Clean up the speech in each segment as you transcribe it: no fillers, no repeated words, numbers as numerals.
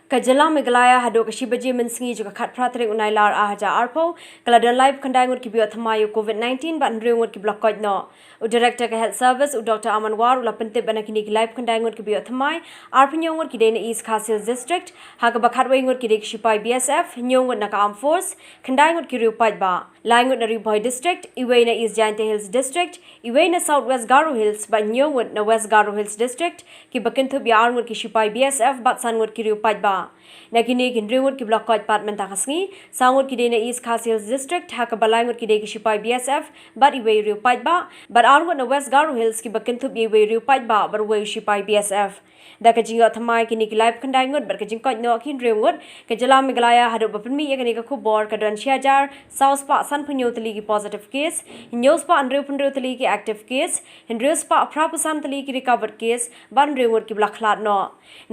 Kajala Megalaya HADUH Kashibaji Minsingi juga khat pratring unailar ahaja arpo kaladan live kandai ngut kibiot thamayu COVID-19 ban nriu ngut kiblok koj no. U Director ka Health Service u Dr. Amanwar ula pentip banakini live kandai ngut kibiot thamai arpnyo ngut kidene East Khasi District haga bakhatwai ngut kidik shipai BSF nyongut naka Armed Force kandai ngut kiriu pajba lai ngut na Riboy District iway na East Jainte Hills District iway na Southwest Garo Hills ba nyongut na West Garo Hills District ki bakintu biar ngut ki shipai BSF bat san ngut kiriu pajba Nakini kinringut ki block department takasngi sangut kidene East Khasi Hills District haka balangut kideki shipai BSF but iwe riu pajba but arngut na West Garo Hills ki bakintup iwe riu pajba but we shipai BSF Daka jinga thamai kini ki live kandai ngut ber kajing koj no kin ringut ke jala Megalaya HADUH bapmi yakani ka khubor ka don shiajar south pa san punyo tali ki positive case news pa anrew punrew tali ki active case news pa aprapusan tali ki recovered case ban ringut ki blakhlat no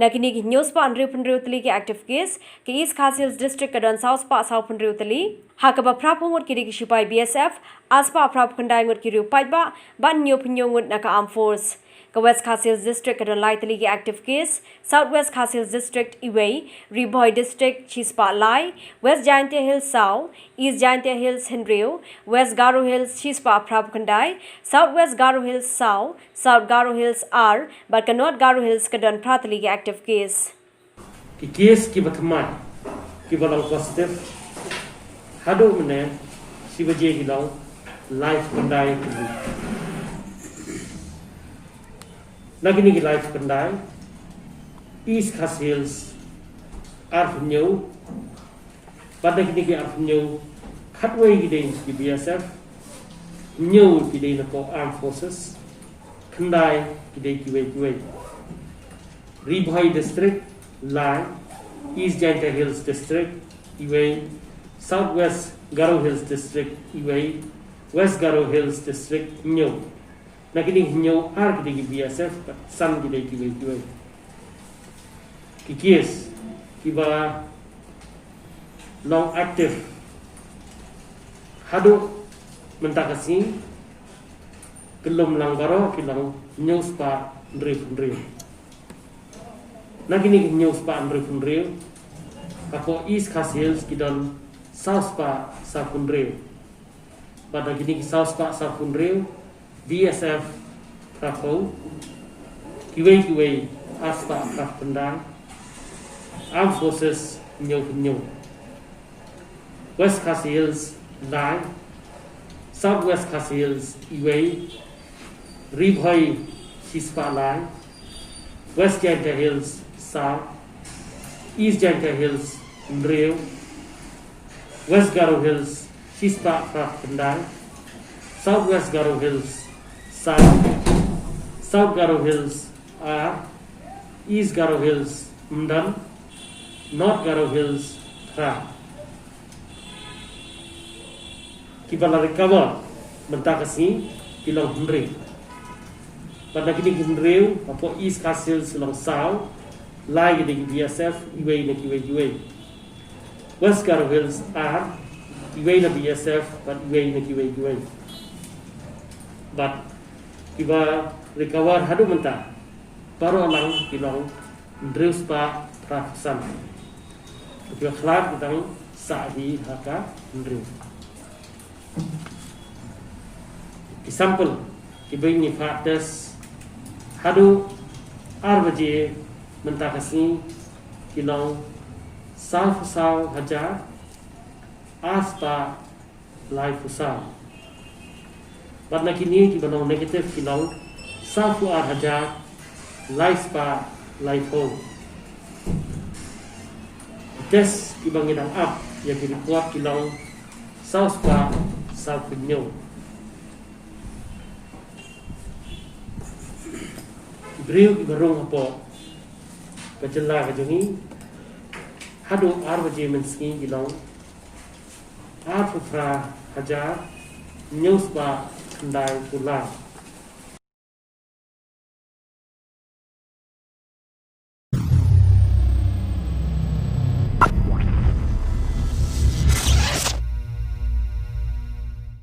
nakini ki news pa anrew punrew tali ki active case ke East Khasi Hills District ka don south pa south punrew tali haka ba prapungut ki shipai BSF aspa aprap kandai ngut ki riu pajba ban nyo punyo ngut naka Armed Force West Khasi Hills District kadon lai tali ki active case Southwest Khasi Hills District iway Riboy District chispa lai West Jainte Hills Sau East Jainte Hills Henriu West Garo Hills chispa aprap kandai Southwest Garo Hills Sau South Garo Hills R but North Garo Hills kadon pratali ki active case ki case ki bathamai ki balang positive HADUH mene sibaje hilang live kandai Nagini ki live kandai East Khasi Hills arpnyo pada kini ki arpnyo khatway ki dei ki BSF nyo ki dei na ko Armed Forces kandai ki dei ki way Riboy District lai East Jainte Hills District iway Southwest Garo Hills District iway West Garo Hills District nyo Nakini nyo ar ki BSF san ki dei ki case ki ba long active HADUH mentakasi kelum langgaro ki lang news pa ndri Nakini news pa ndri ako East Khasi Hills ki don south pa sa fundri pada kini south pa sa fundri BSF Rapo Kiway Aspa Krafpendang Armed Forces Nyo West Khasi Hills Lai Southwest Khasi Hills Iway Riboy Chispa Lai West Jainte Hills South East Jainte Hills Nreu West Garo Hills Chispa Krafpendang Southwest Garo Hills South Garo Hills R, East Garo Hills Mdan, North Garo Hills Tra. Kibala recover mentakasi ilang Henry. Pada kini Henry apo East Khasi Hills ilang South, lai di BSF iway na kiway. West Garo Hills R, iway na BSF but iway na kiway. But Kiba recover HADUH menta baru alang kilang dreus pa prasan kiba khlak kitang sahi haka dreus example kiba ni fates HADUH arbaje menta kasi kilang saw hajar aspa life usah Pada kini kita nong negatif kilang safu ar hajar life pa life home. Test ibang idang up yang report kilang south pa safu nyo. Beriu ibarong apo kajala kajungi HADUH arbaje menski kilang ar pufra hajar news pa Kandai pula